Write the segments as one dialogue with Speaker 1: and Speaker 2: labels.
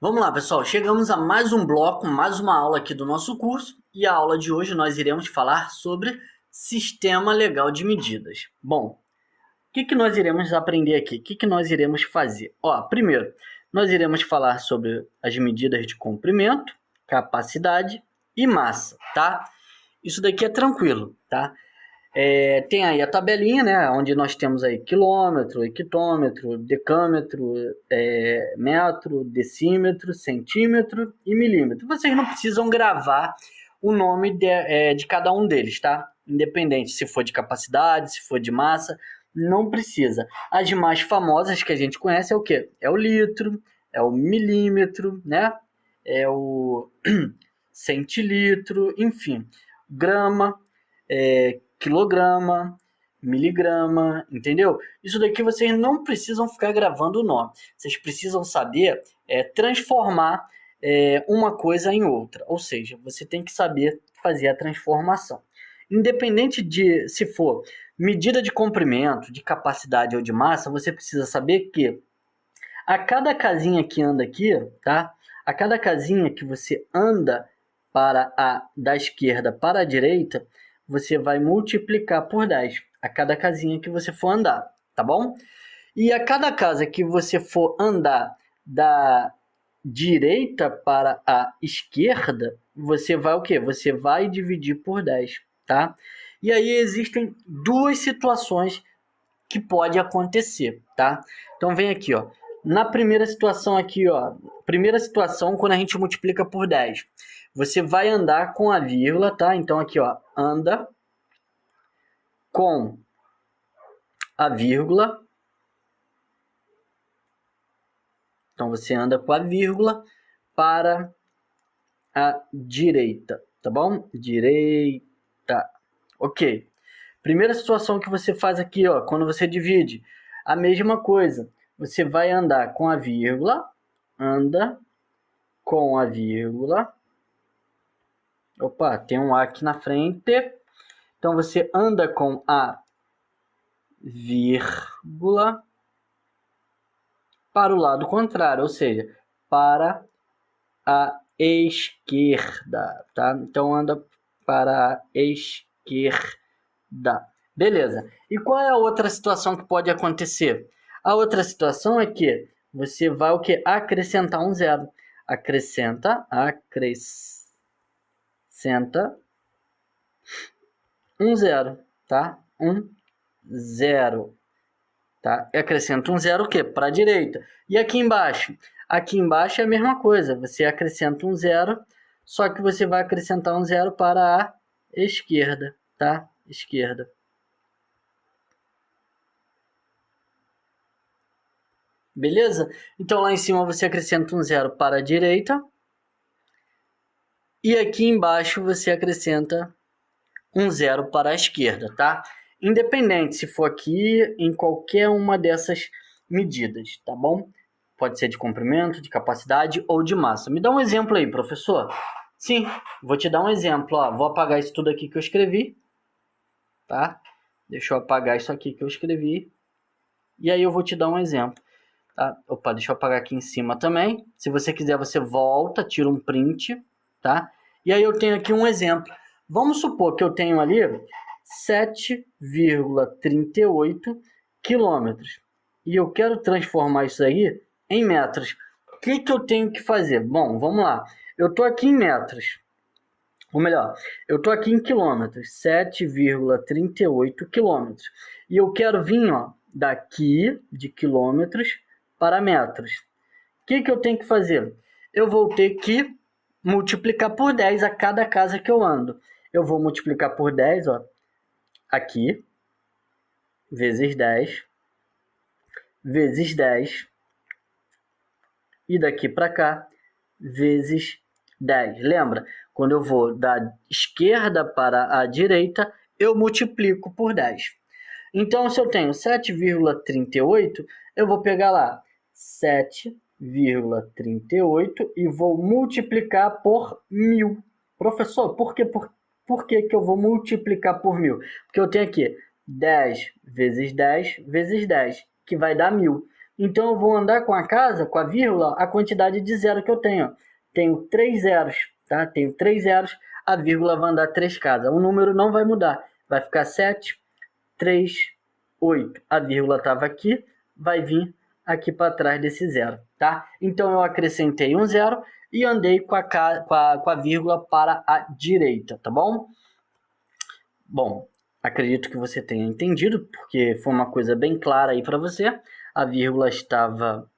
Speaker 1: Vamos lá, pessoal. Chegamos a mais um bloco, mais uma aula aqui do nosso curso. E a aula de hoje nós iremos falar sobre sistema legal de medidas. Bom, o que nós iremos aprender aqui? O que nós iremos fazer? Primeiro, nós iremos falar sobre as medidas de comprimento, capacidade e massa, tá? Isso daqui é tranquilo, tá? Tem aí a tabelinha, né, onde nós temos aí quilômetro, hectômetro, decâmetro, metro, decímetro, centímetro e milímetro. Vocês não precisam gravar o nome de cada um deles, tá? Independente se for de capacidade, se for de massa, não precisa. As mais famosas que a gente conhece é o quê? É o litro, é o milímetro, né? É o centilitro, enfim, grama, quilograma, miligrama, entendeu? Isso daqui vocês não precisam ficar gravando o nome. Vocês precisam saber transformar uma coisa em outra. Ou seja, você tem que saber fazer a transformação. Independente de se for medida de comprimento, de capacidade ou de massa, você precisa saber que a cada casinha que anda aqui, tá? A cada casinha que você anda da esquerda para a direita, você vai multiplicar por 10 a cada casinha que você for andar, tá bom? E a cada casa que você for andar da direita para a esquerda, você vai o quê? Você vai dividir por 10, tá? E aí existem duas situações que pode acontecer, tá? Então vem aqui, ó. Na primeira situação aqui, ó, primeira situação quando a gente multiplica por 10, você vai andar com a vírgula, tá? Então aqui, ó, anda com a vírgula. Então você anda com a vírgula para a direita, tá bom? Direita. OK. Primeira situação que você faz aqui, ó, quando você divide, a mesma coisa. Você vai andar com a vírgula, anda com a vírgula. Opa, tem um A aqui na frente. Então você anda com a vírgula para o lado contrário, ou seja, para a esquerda, tá? Então anda para a esquerda. Beleza. E qual é a outra situação que pode acontecer? A outra situação é que você vai o quê? Acrescentar um zero. Acrescenta um zero, tá? Um zero, tá? E acrescenta um zero o quê? Para a direita. E aqui embaixo? Aqui embaixo é a mesma coisa. Você acrescenta um zero, só que você vai acrescentar um zero para a esquerda, tá? Esquerda. Beleza? Então lá em cima você acrescenta um zero para a direita. E aqui embaixo você acrescenta um zero para a esquerda, tá? Independente se for aqui em qualquer uma dessas medidas, tá bom? Pode ser de comprimento, de capacidade ou de massa. Me dá um exemplo aí, professor. Sim, vou te dar um exemplo. Ó, vou apagar isso tudo aqui que eu escrevi, tá? Deixa eu apagar isso aqui que eu escrevi. E aí eu vou te dar um exemplo. Tá? Opa, deixa eu apagar aqui em cima também. Se você quiser, você volta, tira um print, tá? E aí eu tenho aqui um exemplo. Vamos supor que eu tenho ali 7,38 quilômetros. E eu quero transformar isso aí em metros. O que eu tenho que fazer? Bom, vamos lá. Eu estou aqui em metros. Ou melhor, eu estou aqui em quilômetros. 7,38 quilômetros. E eu quero vir, ó, daqui de quilômetros para metros. O que eu tenho que fazer? Eu vou ter que multiplicar por 10 a cada casa que eu ando. Eu vou multiplicar por 10, ó, aqui, vezes 10, vezes 10, e daqui para cá, vezes 10. Lembra? Quando eu vou da esquerda para a direita, eu multiplico por 10. Então, se eu tenho 7,38, eu vou pegar lá 7,38 e vou multiplicar por 1000. Professor, por que eu vou multiplicar por 1000? Porque eu tenho aqui 10 vezes 10 vezes 10, que vai dar 1000. Então, eu vou andar com a casa, com a vírgula, a quantidade de zero que eu tenho. Tenho 3 zeros, tá? Tenho 3 zeros, a vírgula vai andar 3 casas. O número não vai mudar. Vai ficar 7, 3, 8. A vírgula estava aqui, vai vir aqui para trás desse zero, tá? Então, eu acrescentei um zero e andei com a vírgula para a direita, tá bom? Bom, acredito que você tenha entendido, porque foi uma coisa bem clara aí para você. A vírgula estava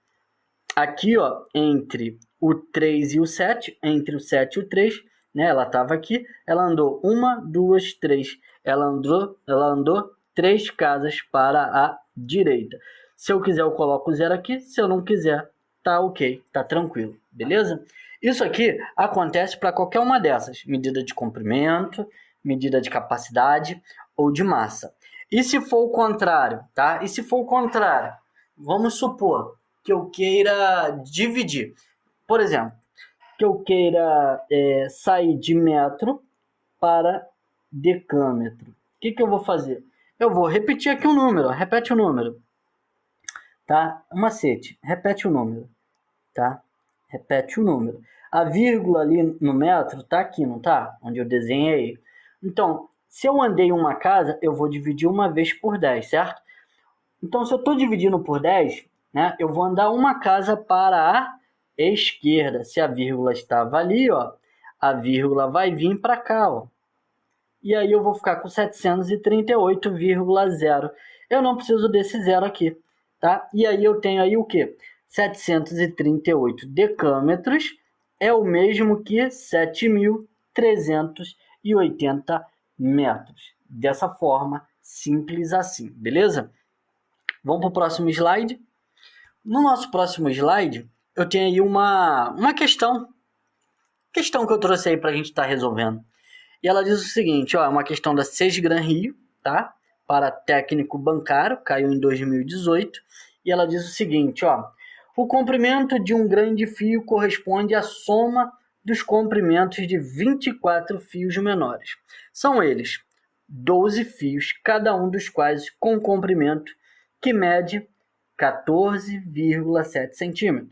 Speaker 1: aqui, ó, entre o 3 e o 7, entre o 7 e o 3, né? Ela estava aqui, ela andou 1, 2, 3. Ela andou 3 casas para a direita. Se eu quiser, eu coloco o zero aqui. Se eu não quiser, tá ok, tá tranquilo, beleza? Isso aqui acontece para qualquer uma dessas, medida de comprimento, medida de capacidade ou de massa. E se for o contrário, tá? E se for o contrário, vamos supor que eu queira dividir. Por exemplo, que eu queira sair de metro para decâmetro. O que eu vou fazer? Eu vou repetir aqui um número. Repete o número. Tá? Um macete. Repete o número. Tá? Repete o número. A vírgula ali no metro tá aqui, não tá? Onde eu desenhei. Então, se eu andei uma casa, eu vou dividir uma vez por 10, certo? Então, se eu estou dividindo por 10, né, eu vou andar uma casa para a esquerda. Se a vírgula estava ali, ó, a vírgula vai vir para cá, ó. E aí eu vou ficar com 738,0. Eu não preciso desse zero aqui, tá? E aí eu tenho aí o quê? 738 decâmetros é o mesmo que 7.380 metros. Dessa forma, simples assim, beleza? Vamos para o próximo slide. No nosso próximo slide, eu tenho aí uma questão que eu trouxe aí para a gente estar resolvendo. E ela diz o seguinte, ó, é uma questão da Sesgran Rio, tá? Para técnico bancário, caiu em 2018. E ela diz o seguinte, ó, o comprimento de um grande fio corresponde à soma dos comprimentos de 24 fios menores. São eles 12 fios, cada um dos quais com comprimento que mede 14,7 centímetros.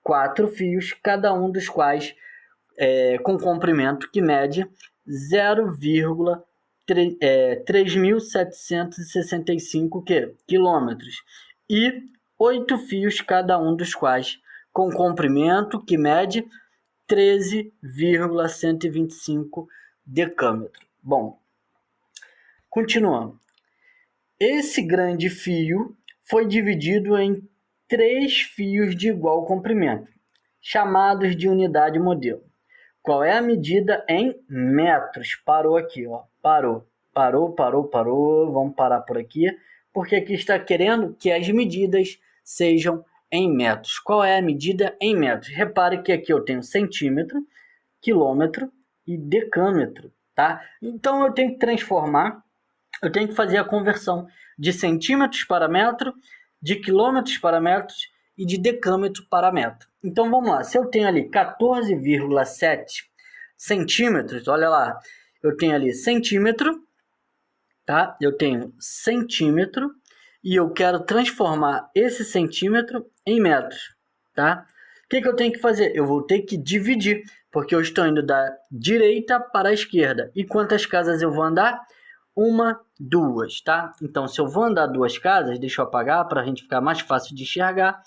Speaker 1: 4 fios, cada um dos quais com comprimento que mede 0,3.765 quilômetros. E 8 fios, cada um dos quais com comprimento que mede 13,125 decâmetros. Bom, continuando. Esse grande fio foi dividido em 3 fios de igual comprimento, chamados de unidade modelo. Qual é a medida em metros? Parou aqui, ó. Parou. Vamos parar por aqui, porque aqui está querendo que as medidas sejam em metros. Qual é a medida em metros? Repare que aqui eu tenho centímetro, quilômetro e decâmetro, tá? Então eu tenho que transformar, eu tenho que fazer a conversão de centímetros para metro, de quilômetros para metros e de decâmetro para metro. Então vamos lá, se eu tenho ali 14,7 centímetros, olha lá, eu tenho ali centímetro, tá? Eu tenho centímetro e eu quero transformar esse centímetro em metros, tá? O que eu tenho que fazer? Eu vou ter que dividir, porque eu estou indo da direita para a esquerda. E quantas casas eu vou andar? 1, 2, tá? Então, se eu vou andar 2 casas, deixa eu apagar para a gente ficar mais fácil de enxergar.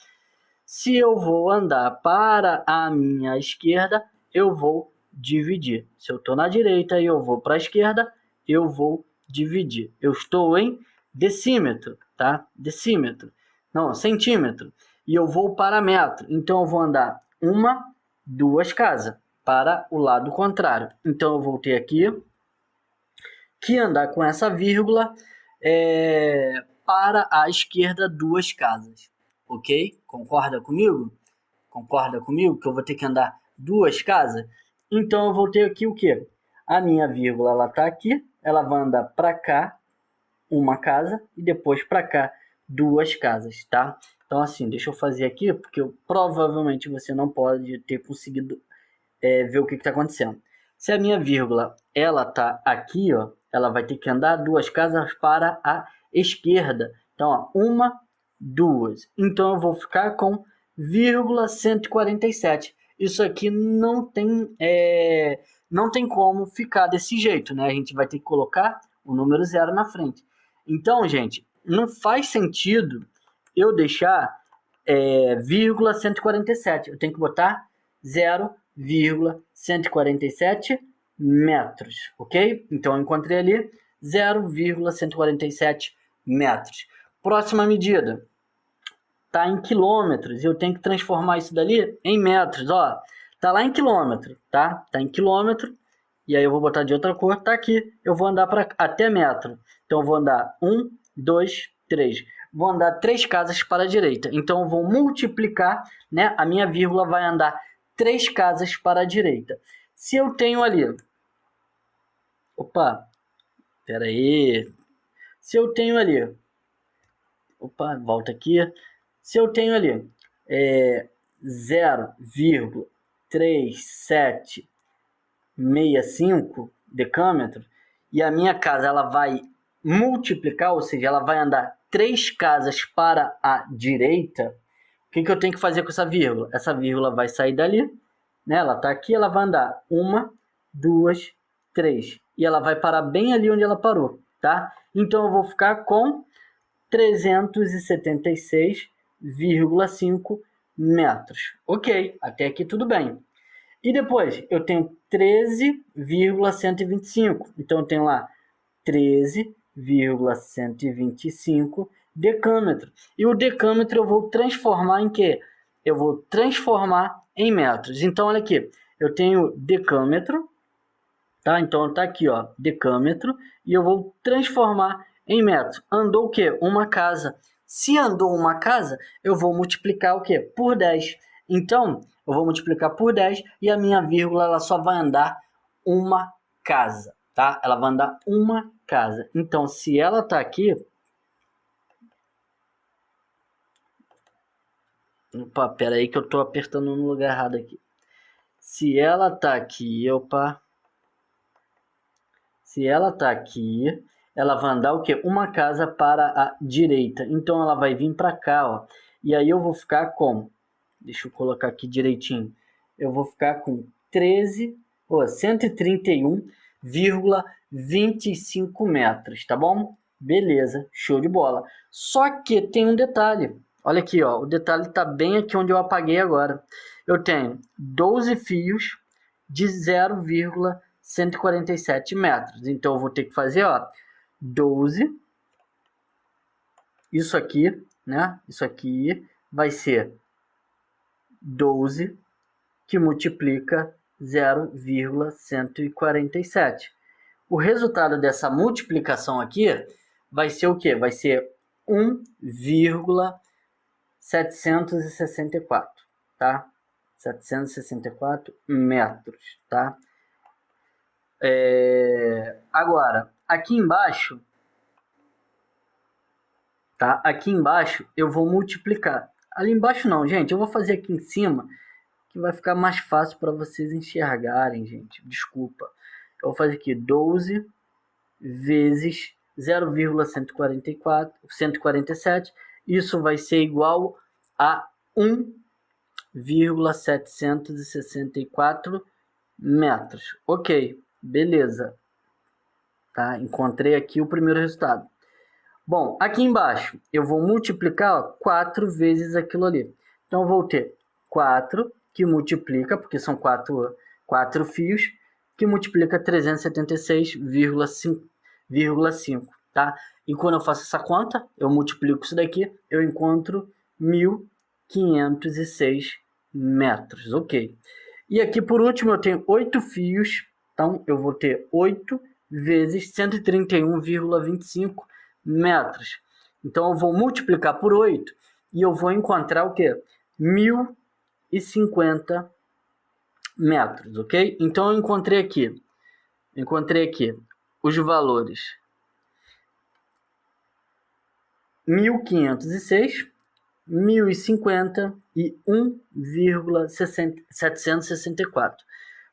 Speaker 1: Se eu vou andar para a minha esquerda, eu vou dividir. Se eu estou na direita e eu vou para a esquerda, eu vou dividir. Eu estou em decímetro, tá? Decímetro. Não, centímetro. E eu vou para metro. Então, eu vou andar 1, 2 casas para o lado contrário. Então, eu vou ter aqui que andar com essa vírgula para a esquerda 2 casas. Ok? Concorda comigo? Concorda comigo que eu vou ter que andar 2 casas? Então, eu vou ter aqui o quê? A minha vírgula, ela está aqui. Ela vai andar para cá, 1 casa, e depois para cá, 2 casas, tá? Então, assim, deixa eu fazer aqui, porque provavelmente você não pode ter conseguido ver o que está acontecendo. Se a minha vírgula, ela está aqui, ó, ela vai ter que andar 2 casas para a esquerda. Então, ó, 1, 2. Então, eu vou ficar com 147. Isso aqui não tem como ficar desse jeito, né? A gente vai ter que colocar o número 0 na frente. Então, gente, não faz sentido eu deixar 147. Eu tenho que botar 0,147 metros, ok? Então, eu encontrei ali 0,147 metros. Próxima medida está em quilômetros e eu tenho que transformar isso dali em metros. Ó, tá lá em quilômetro, tá? Tá em quilômetro. E aí eu vou botar de outra cor. Tá aqui. Eu vou andar até metro. Então eu vou andar 1, 2, 3. Vou andar 3 casas para a direita. Então eu vou multiplicar, né? A minha vírgula vai andar 3 casas para a direita. Se eu tenho ali... Opa, espera aí. Se eu tenho ali... Opa, volta aqui. Se eu tenho ali 0,3765 decâmetro e a minha casa ela vai multiplicar, ou seja, ela vai andar 3 casas para a direita, o que eu tenho que fazer com essa vírgula? Essa vírgula vai sair dali, né? Ela está aqui, ela vai andar 1, 2, 3 e ela vai parar bem ali onde ela parou, tá? Então eu vou ficar com 376,5 metros. Ok, até aqui tudo bem. E depois eu tenho 13,125. Então eu tenho lá 13,125 decâmetro. E o decâmetro eu vou transformar em quê? Eu vou transformar em metros. Então olha aqui, eu tenho decâmetro, tá? Então tá aqui, ó, decâmetro, e eu vou transformar em metros. Andou o quê? Uma casa. Se andou uma casa, eu vou multiplicar o quê? Por 10. Então, eu vou multiplicar por 10 e a minha vírgula ela só vai andar uma casa, tá? Ela vai andar uma casa. Então, se ela tá aqui... Opa, pera aí que eu tô apertando no lugar errado aqui. Se ela tá aqui, opa... Se ela tá aqui... ela vai andar o quê? Uma casa para a direita. Então, ela vai vir para cá, ó. E aí, eu vou ficar com... Deixa eu colocar aqui direitinho. Eu vou ficar com 131,25 metros, tá bom? Beleza, show de bola. Só que tem um detalhe. Olha aqui, ó. O detalhe tá bem aqui onde eu apaguei agora. Eu tenho 12 fios de 0,147 metros. Então, eu vou ter que fazer, ó... 12, isso aqui, né? Isso aqui vai ser 12 que multiplica 0,147. O resultado dessa multiplicação aqui vai ser o quê? Vai ser 1,764, tá? 764 metros, tá? Agora, aqui embaixo, tá? Aqui embaixo eu vou multiplicar. Ali embaixo não, gente. Eu vou fazer aqui em cima, que vai ficar mais fácil para vocês enxergarem, gente. Desculpa. Eu vou fazer aqui 12 vezes 0,147. Isso vai ser igual a 1,764 metros. Ok, beleza. Tá? Encontrei aqui o primeiro resultado. Bom, aqui embaixo eu vou multiplicar, ó, 4 vezes aquilo ali. Então eu vou ter 4 que multiplica, porque são 4 fios, que multiplica 376,5, tá? E quando eu faço essa conta, eu multiplico isso daqui, eu encontro 1.506 metros, ok? E aqui por último eu tenho 8 fios, então eu vou ter 8 vezes 131,25 metros. Então eu vou multiplicar por 8 e eu vou encontrar o quê? 1.050 metros, ok? Então eu encontrei aqui os valores 1.506, 1.050 e 1,764.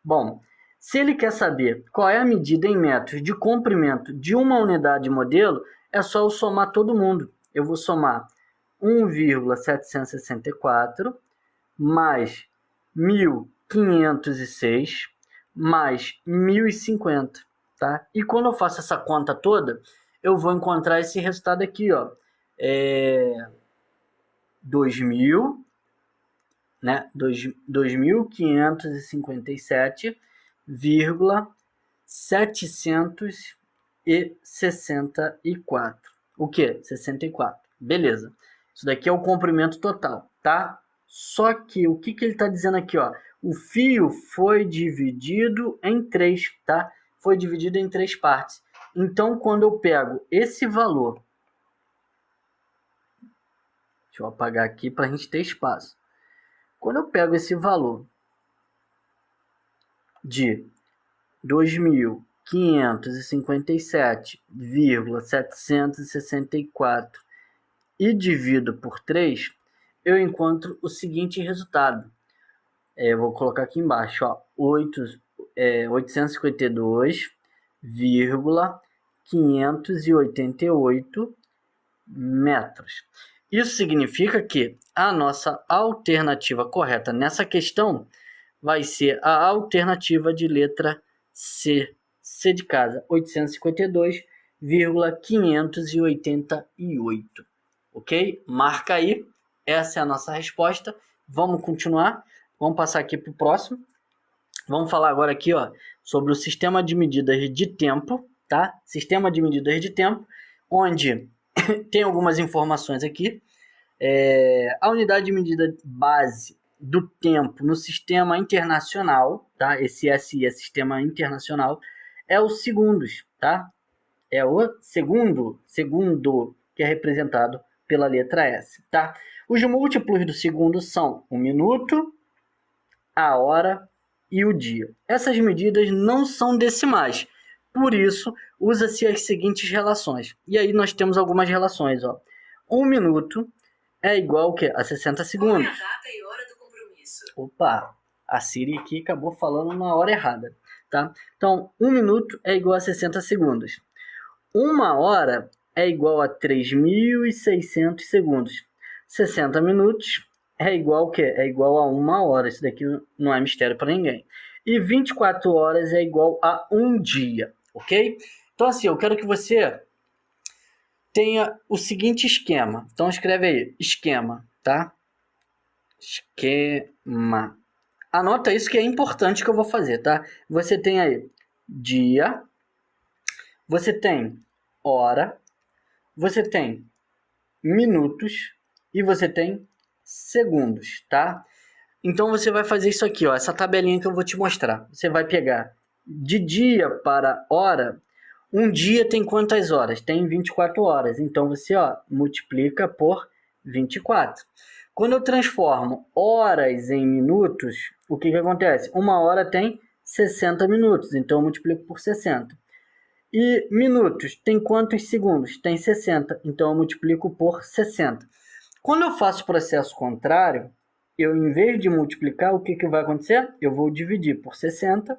Speaker 1: Bom, se ele quer saber qual é a medida em metros de comprimento de uma unidade modelo, é só eu somar todo mundo. Eu vou somar 1,764 mais 1.506 mais 1.050, tá? E quando eu faço essa conta toda, eu vou encontrar esse resultado aqui, ó. 2.000, né? 2.557,764. O quê? 64. Beleza. Isso daqui é o comprimento total, tá? Só que o que ele está dizendo aqui, ó? O fio foi dividido em 3, tá? Foi dividido em 3 partes. Então, quando eu pego esse valor, deixa eu apagar aqui para a gente ter espaço. Quando eu pego esse valor de 2.557,764 e divido por 3, eu encontro o seguinte resultado. Eu vou colocar aqui embaixo, ó, 852,588 metros. Isso significa que a nossa alternativa correta nessa questão vai ser a alternativa de letra C, C de casa, 852,588, ok? Marca aí, essa é a nossa resposta. Vamos continuar, vamos passar aqui para o próximo. Vamos falar agora aqui, ó, sobre o sistema de medidas de tempo, tá? Sistema de medidas de tempo, onde tem algumas informações aqui. A unidade de medida base do tempo no sistema internacional, tá? Esse SI é sistema internacional, é os segundos, tá? É o segundo que é representado pela letra S, tá? Os múltiplos do segundo são o minuto, a hora e o dia. Essas medidas não são decimais, por isso usa-se as seguintes relações. E aí nós temos algumas relações, ó. 1 minuto é igual a 60 segundos.
Speaker 2: Qual é a data e hora do compromisso?
Speaker 1: Opa, a Siri aqui acabou falando na hora errada, tá? Então, 1 minuto é igual a 60 segundos. 1 hora é igual a 3.600 segundos. 60 minutos é igual ao quê? É igual a 1 hora. Isso daqui não é mistério para ninguém. E 24 horas é igual a 1 dia, ok? Então, assim, eu quero que você tenha o seguinte esquema. Então, escreve aí, esquema, tá? Esquema. Anota isso que é importante que eu vou fazer, tá? Você tem aí dia, você tem hora, você tem minutos e você tem segundos, tá? Então, você vai fazer isso aqui, ó, essa tabelinha que eu vou te mostrar. Você vai pegar de dia para hora. Um dia tem quantas horas? Tem 24 horas. Então, você multiplica por 24. Quando eu transformo horas em minutos, o que acontece? 1 hora tem 60 minutos. Então, eu multiplico por 60. E minutos tem quantos segundos? Tem 60. Então, eu multiplico por 60. Quando eu faço o processo contrário, eu, em vez de multiplicar, o que vai acontecer? Eu vou dividir por 60.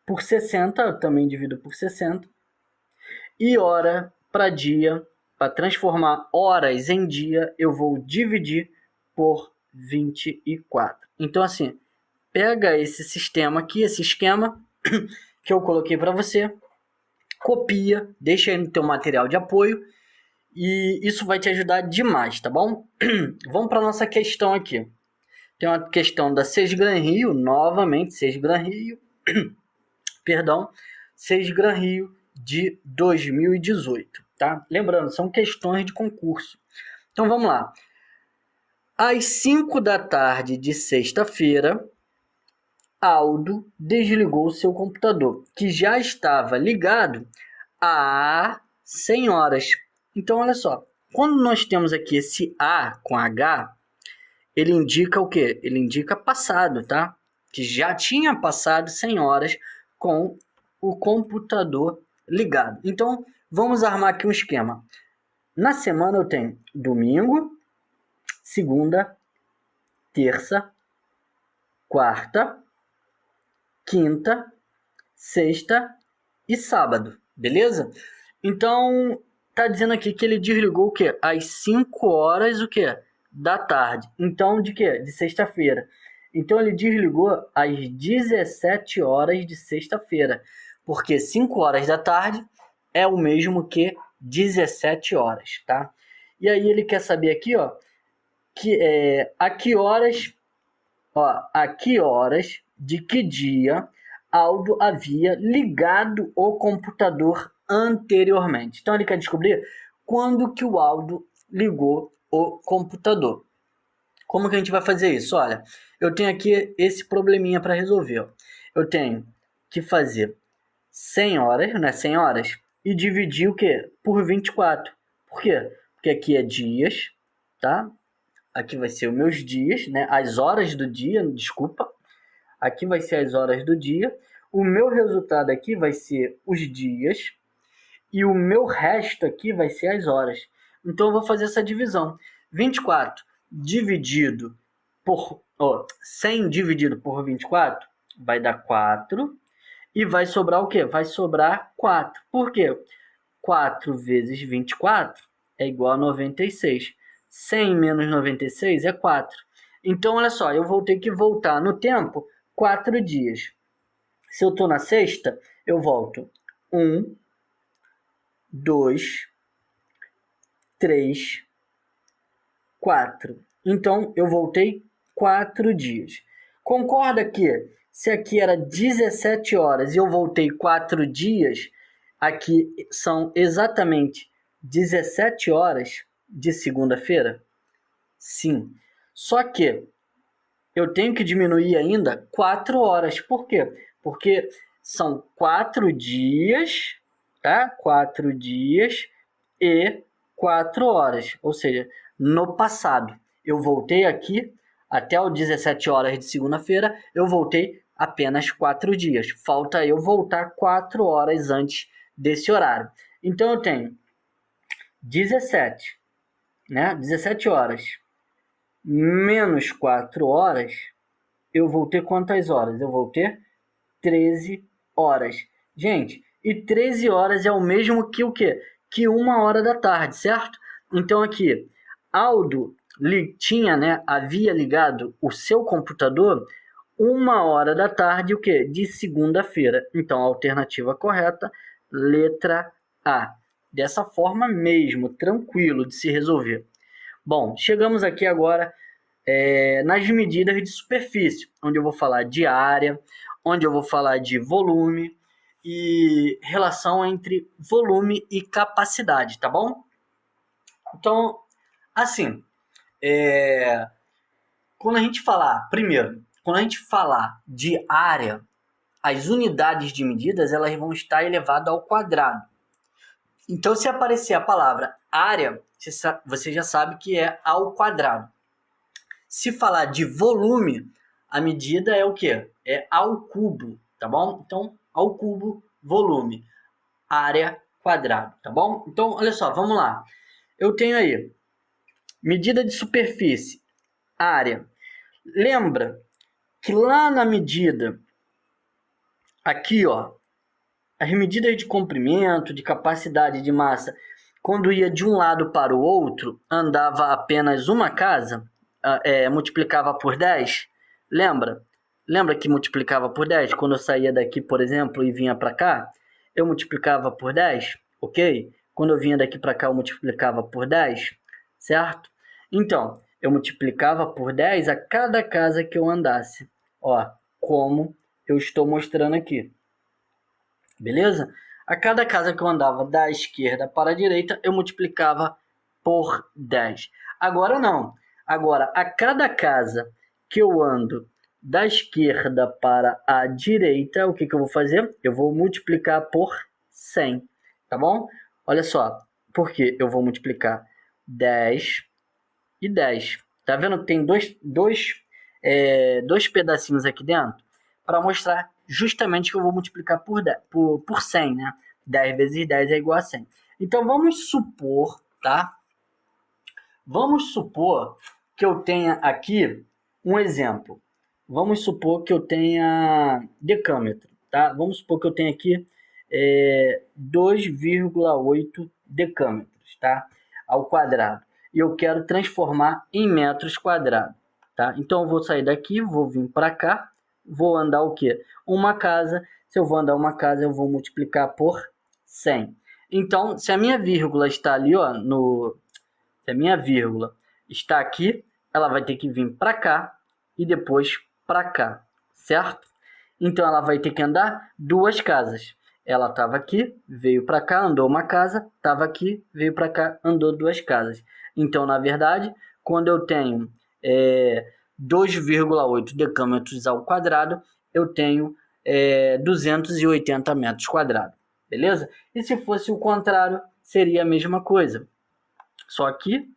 Speaker 1: Por 60, eu também divido por 60. E hora para dia, para transformar horas em dia, eu vou dividir por 24. Então, assim, pega esse sistema aqui, esse esquema que eu coloquei para você, copia, deixa aí no teu material de apoio e isso vai te ajudar demais, tá bom? Vamos para nossa questão aqui. Tem uma questão da Sesgran Rio, novamente, Sesgran Rio, perdão, Sesgran Rio de 2018, tá? Lembrando, são questões de concurso. Então, vamos lá. Às 5 da tarde de sexta-feira, Aldo desligou seu computador, que já estava ligado há 100 horas. Então, olha só. Quando nós temos aqui esse A com H, ele indica o quê? Ele indica passado, tá? Que já tinha passado 100 horas com o computador ligado. Então, vamos armar aqui um esquema. Na semana eu tenho domingo, segunda, terça, quarta, quinta, sexta e sábado, beleza? Então, tá dizendo aqui que ele desligou o quê? Às 5 horas o quê? Da tarde. Então, de quê? De sexta-feira. Então, ele desligou às 17 horas de sexta-feira. Porque 5 horas da tarde é o mesmo que 17 horas, tá? E aí ele quer saber aqui, ó, a que horas de que dia Aldo havia ligado o computador anteriormente. Então ele quer descobrir quando que o Aldo ligou o computador. Como que a gente vai fazer isso? Olha, eu tenho aqui esse probleminha para resolver. Ó. Eu tenho que fazer 100 horas, né? 100 horas, e dividir o quê? Por 24. Por quê? Porque aqui é dias, tá? Aqui vai ser os meus dias, né? As horas do dia, desculpa. Aqui vai ser as horas do dia. O meu resultado aqui vai ser os dias. E o meu resto aqui vai ser as horas. Então eu vou fazer essa divisão. 24 dividido por 100 dividido por 24 vai dar 4. E vai sobrar o quê? Vai sobrar 4. Por quê? 4 vezes 24 é igual a 96. 100 menos 96 é 4. Então, olha só, eu vou ter que voltar no tempo 4 dias. Se eu estou na sexta, eu volto 1, 2, 3, 4. Então, eu voltei 4 dias. Concorda que se aqui era 17 horas e eu voltei 4 dias, aqui são exatamente 17 horas de segunda-feira? Sim. Só que eu tenho que diminuir ainda 4 horas. Por quê? Porque são 4 dias, tá? 4 dias e 4 horas. Ou seja, no passado, eu voltei aqui até o 17 horas de segunda-feira, eu voltei apenas 4 dias. Falta eu voltar 4 horas antes desse horário. Então, eu tenho 17, né? 17 horas menos 4 horas, eu vou ter quantas horas? Eu vou ter 13 horas. Gente, e 13 horas é o mesmo que o quê? Que 1 hora da tarde, certo? Então aqui, Aldo havia ligado o seu computador 1 hora da tarde, o quê? De segunda-feira. Então, a alternativa correta, letra A. Dessa forma mesmo, tranquilo de se resolver. Bom, chegamos aqui agora nas medidas de superfície, onde eu vou falar de área, onde eu vou falar de volume e relação entre volume e capacidade, tá bom? Então, assim, quando a gente falar de área, as unidades de medidas elas vão estar elevadas ao quadrado. Então, se aparecer a palavra área, você já sabe que é ao quadrado. Se falar de volume, a medida é o quê? É ao cubo, tá bom? Então, ao cubo, volume, área, quadrado, tá bom? Então, olha só, vamos lá. Eu tenho aí medida de superfície, área. Lembra que lá na medida, aqui, ó, as medidas de comprimento, de capacidade de massa, quando ia de um lado para o outro, andava apenas uma casa, multiplicava por 10. Lembra? Lembra que multiplicava por 10? Quando eu saía daqui, por exemplo, e vinha para cá, eu multiplicava por 10, ok? Quando eu vinha daqui para cá, eu multiplicava por 10, certo? Então, eu multiplicava por 10 a cada casa que eu andasse. Ó, como eu estou mostrando aqui. Beleza? A cada casa que eu andava da esquerda para a direita, eu multiplicava por 10. Agora não. Agora, a cada casa que eu ando da esquerda para a direita, o que eu vou fazer? Eu vou multiplicar por 100, tá bom? Olha só, porque eu vou multiplicar 10 e 10. Tá vendo que tem dois pedacinhos aqui dentro? Para mostrar justamente que eu vou multiplicar por 100, né? 10 vezes 10 é igual a 100. Então, vamos supor, tá? Vamos supor que eu tenha aqui um exemplo. Vamos supor que eu tenha decâmetro, tá? Vamos supor que eu tenha aqui 2,8 decâmetros, tá? Ao quadrado. E eu quero transformar em metros quadrados, tá? Então eu vou sair daqui, vou vir para cá, vou andar o quê? Uma casa. Se eu vou andar uma casa, eu vou multiplicar por 100. Então, se a minha vírgula está ali, ó, se a minha vírgula está aqui, ela vai ter que vir para cá e depois para cá, certo? Então, ela vai ter que andar 2 casas. Ela estava aqui, veio para cá, andou uma casa, estava aqui, veio para cá, andou 2 casas. Então, na verdade, quando eu tenho 2,8 decâmetros ao quadrado, eu tenho 280 metros quadrados, beleza? E se fosse o contrário, seria a mesma coisa. Só que,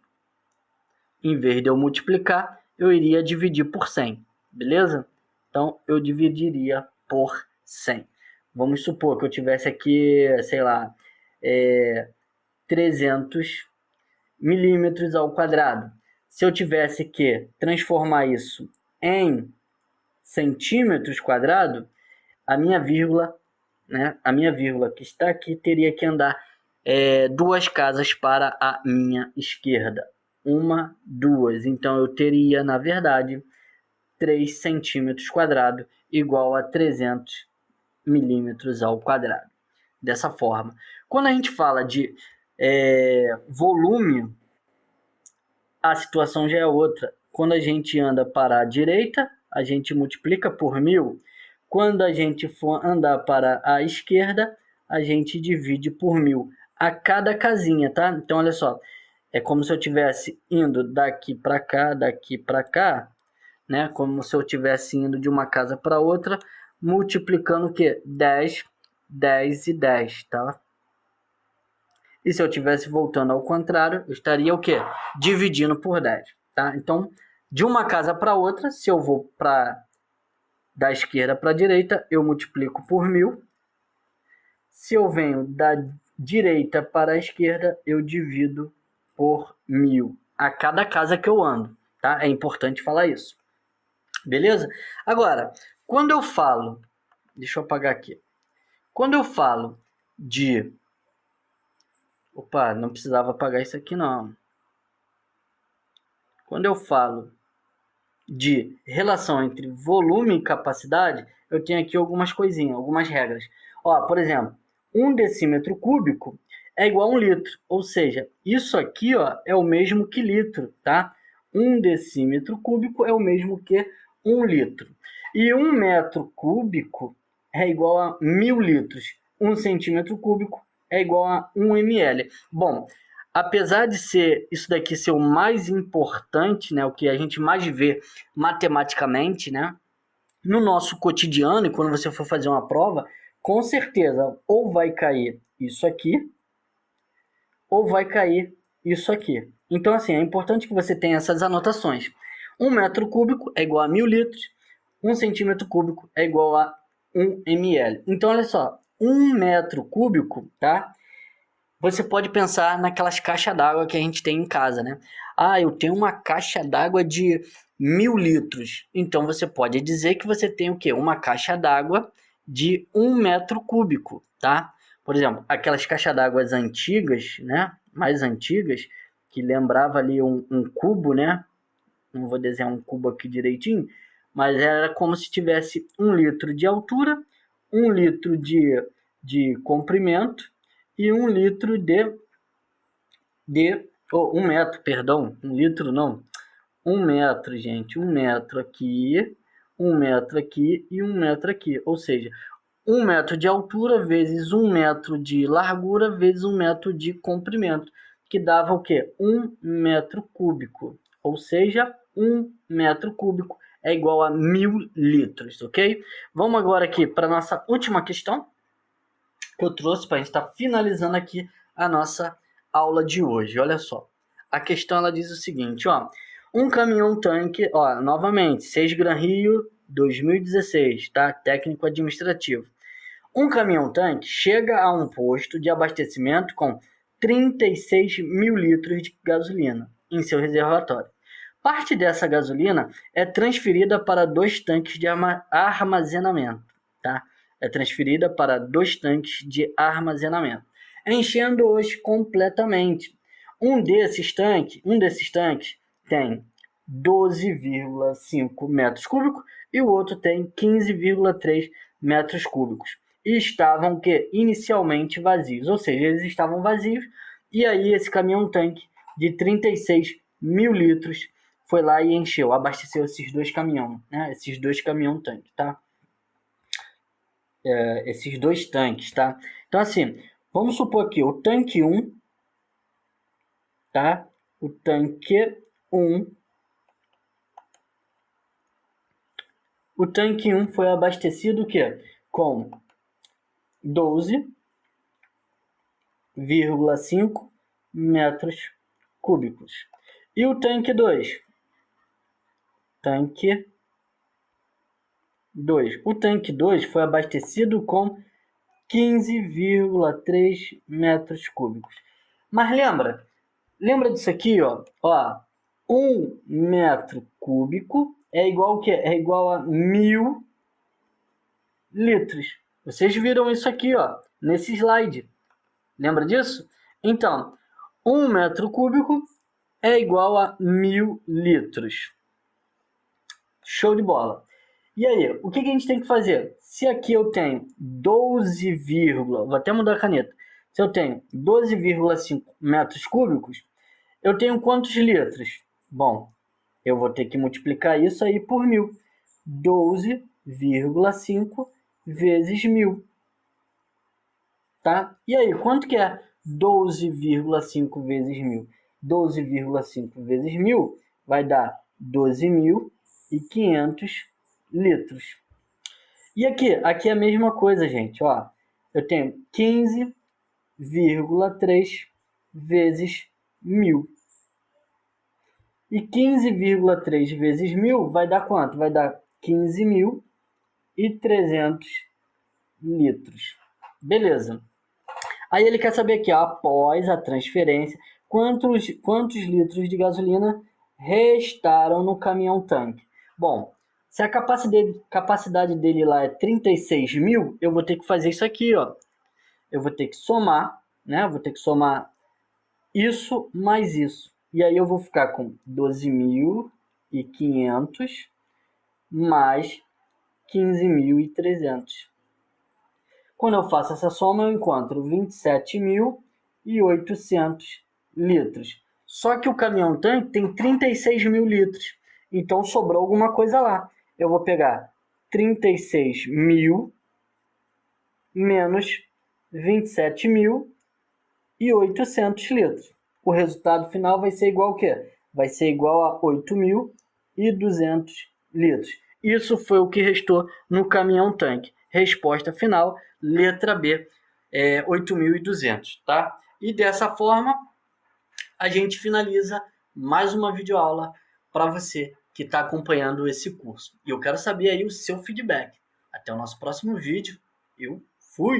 Speaker 1: em vez de eu multiplicar, eu iria dividir por 100, beleza? Então, eu dividiria por 100. Vamos supor que eu tivesse aqui, sei lá, 300 milímetros ao quadrado. Se eu tivesse que transformar isso em centímetros quadrados, a minha vírgula que está aqui teria que andar 2 casas para a minha esquerda. 1, 2. Então, eu teria, na verdade, 3 centímetros quadrados igual a 300 milímetros ao quadrado. Dessa forma. Quando a gente fala de volume, a situação já é outra. Quando a gente anda para a direita, a gente multiplica por 1000. Quando a gente for andar para a esquerda, a gente divide por 1000 a cada casinha, tá? Então, olha só, é como se eu estivesse indo daqui para cá, né? Como se eu estivesse indo de uma casa para outra, multiplicando o quê? 10, 10 e 10, tá? E se eu estivesse voltando ao contrário, eu estaria o quê? Dividindo por 10, tá? Então, de uma casa para outra, se eu vou da esquerda para a direita, eu multiplico por 1000. Se eu venho da direita para a esquerda, eu divido por 1000 a cada casa que eu ando, tá? É importante falar isso. Beleza? Agora, quando eu falo... Deixa eu apagar aqui. Quando eu falo de... Opa, não precisava apagar isso aqui, não. Quando eu falo de relação entre volume e capacidade, eu tenho aqui algumas coisinhas, algumas regras. Ó, por exemplo, 1 decímetro cúbico é igual a 1 litro. Ou seja, isso aqui, ó, é o mesmo que litro, tá? 1 decímetro cúbico é o mesmo que 1 litro. E 1 metro cúbico é igual a 1000 litros. 1 centímetro cúbico é igual a 1 ml. Bom, apesar de isso daqui ser o mais importante, né, o que a gente mais vê matematicamente, né, no nosso cotidiano, e quando você for fazer uma prova, com certeza ou vai cair isso aqui, ou vai cair isso aqui. Então, assim, é importante que você tenha essas anotações. 1 metro cúbico é igual a 1000 litros, 1 centímetro cúbico é igual a 1 ml. Então, olha só, 1 metro cúbico, tá? Você pode pensar naquelas caixas d'água que a gente tem em casa, né? Ah, eu tenho uma caixa d'água de 1000 litros. Então, você pode dizer que você tem o quê? Uma caixa d'água de 1 metro cúbico, tá? Por exemplo, aquelas caixas d'água antigas, né? Mais antigas, que lembrava ali um cubo, né? Não vou desenhar um cubo aqui direitinho, mas era como se tivesse 1 litro de altura, 1 litro de comprimento e 1 litro 1 metro, perdão, 1 litro não, 1 metro, gente, 1 metro aqui, 1 metro aqui e 1 metro aqui, ou seja, 1 metro de altura vezes 1 metro de largura vezes 1 metro de comprimento, que dava o quê? 1 metro cúbico, ou seja, 1 metro cúbico é igual a 1000 litros, ok? Vamos agora aqui para a nossa última questão, que eu trouxe para a gente estar finalizando aqui a nossa aula de hoje. Olha só, a questão ela diz o seguinte, ó, um caminhão-tanque, ó, novamente, 6 Gran Rio 2016, tá? Técnico administrativo. Um caminhão-tanque chega a um posto de abastecimento com 36 mil litros de gasolina em seu reservatório. Parte dessa gasolina é transferida para 2 tanques de armazenamento, tá? É transferida para 2 tanques de armazenamento. enchendo-os completamente. Um desses tanques tem 12,5 metros cúbicos e o outro tem 15,3 metros cúbicos. E estavam inicialmente vazios, ou seja, eles estavam vazios, e aí esse caminhão-tanque de 36 mil litros foi lá e encheu, abasteceu esses dois caminhões, né? Esses dois caminhão-tanques, tá? Esses dois tanques, tá? Então, assim, vamos supor aqui o tanque 1, tá? O tanque 1. O tanque 1 foi abastecido com 12,5 metros cúbicos. E o tanque 2? O tanque 2 foi abastecido com 15,3 metros cúbicos. Mas lembra disso aqui, ó? 1 metro cúbico é igual ao quê? É igual a 1.000 litros. Vocês viram isso aqui, ó, nesse slide. Lembra disso? Então, 1 metro cúbico é igual a 1.000 litros. Show de bola. E aí, o que a gente tem que fazer? Se aqui eu tenho 12, vou até mudar a caneta. Se eu tenho 12,5 metros cúbicos, eu tenho quantos litros? Bom, eu vou ter que multiplicar isso aí por 1.000. 12,5 vezes 1.000. Tá? E aí, quanto que é 12,5 vezes 1.000? 12,5 vezes 1.000 vai dar 12.500 litros. E aqui é a mesma coisa, gente. Ó, eu tenho 15,3 vezes 1.000. E 15,3 vezes 1.000 vai dar quanto? Vai dar 15.300 litros. Beleza. Aí ele quer saber aqui, ó, após a transferência, quantos litros de gasolina restaram no caminhão-tanque. Bom, se a capacidade dele lá é 36 mil, eu vou ter que fazer isso aqui, ó. Eu vou ter que somar, né? Vou ter que somar isso mais isso. E aí eu vou ficar com 12.500 mais 15.300. Quando eu faço essa soma, eu encontro 27.800 litros. Só que o caminhão-tanque tem 36 mil litros. Então, sobrou alguma coisa lá. Eu vou pegar 36 mil menos 27.800 litros. O resultado final vai ser igual a quê? Vai ser igual a 8.200 litros. Isso foi o que restou no caminhão-tanque. Resposta final, letra B, 8.200, tá? E dessa forma, a gente finaliza mais uma videoaula para você que está acompanhando esse curso. E eu quero saber aí o seu feedback. Até o nosso próximo vídeo. Eu fui!